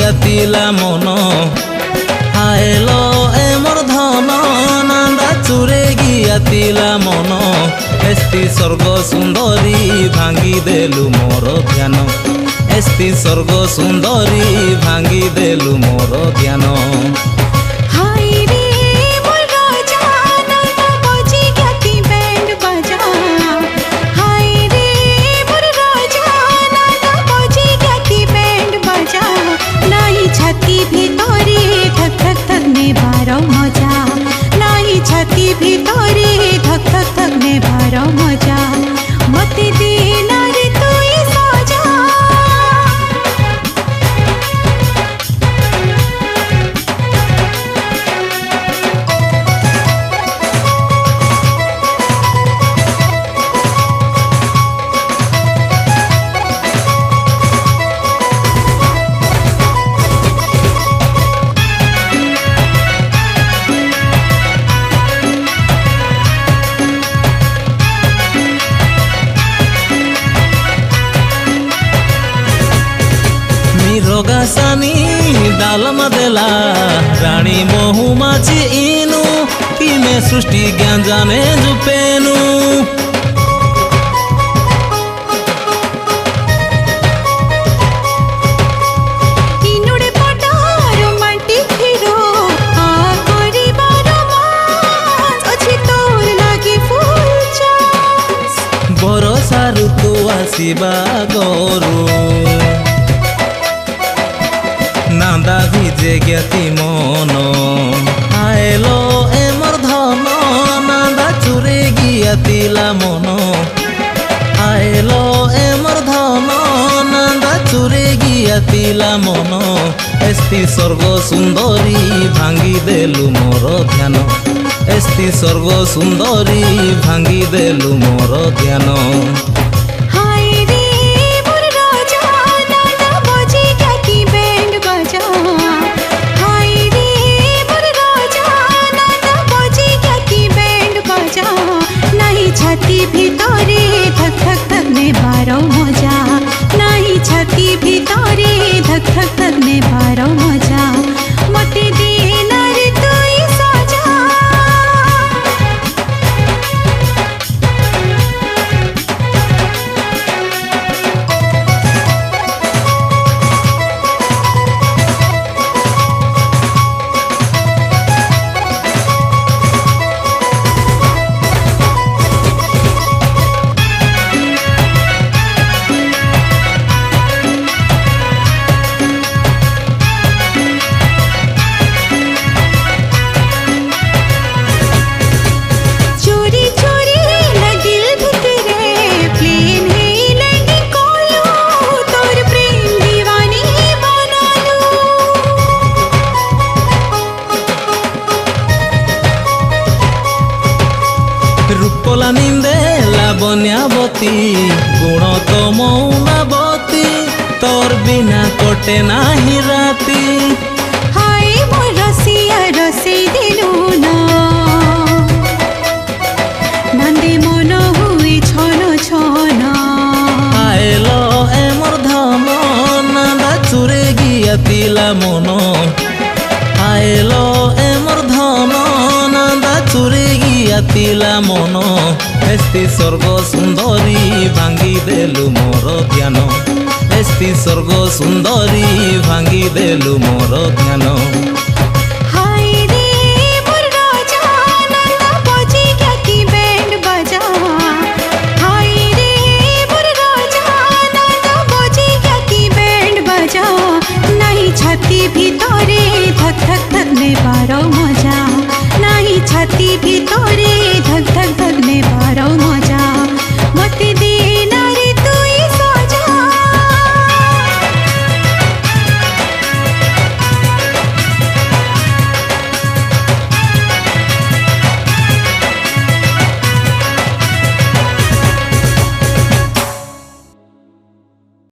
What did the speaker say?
গিয়াতিলা মন হায়লো এ মোর ধন নান্দা চুরে গিয়াতিলা মন এস্তি স্বর্গ সুন্দরী ভাঙ্গি দেলু মোর ধ্যান এস্তি স্বর্গ সুন্দরী ভাঙ্গি দেলু মোর ধ্যান ভিতরে ধক ধক ধক নেবার মজা মতে দে না রে তুই সাজা রগাসানি ডালমা দেলা রানী মহুমাছি ইনু কিমে সৃষ্টি জ্ঞান জানে জুপেনু বরষা ঋতু আসিবা গরু নান্দা ভিজে জ্ঞাতি মন আইলো এ মোর ধন নান্দা চুরে গিয়াতিলা মন আইলো এ মোর ধন নান্দা চুরে গিয়াতিলা মন এস্তি স্বর্গ সুন্দরী ভাঙ্গি দেলু মোর ধ্যান এস্তি স্বর্গ সুন্দরী ভাঙ্গি দেলু মোর ধ্যান छाती ভিতরে धक धक धक নেবার মজা নাই ছাতি ভিতরে धक धक धक নেবার মজা মতে দে না রে তুই সাজা রূপলা নিন্দে লাবণ্যাবতী গুণ তো মৌনাবতী তোর বিনা কটে নাহি রাতি হায় মোর রসিয়া রসে দিলু না নন্দে মন হুই ছন ছন আইলো এ মোর ধন নান্দা চুরে গিয়াতিলা মন আইলো এ মোর ধন নান্দা চুরে গিয়াতিলা মন এস্তি স্বর্গ সুন্দরী ভাঙ্গি দেলু মোর ধ্যান এস্তি স্বর্গ সুন্দরী ভাঙ্গি দেলু মোর ধ্যান।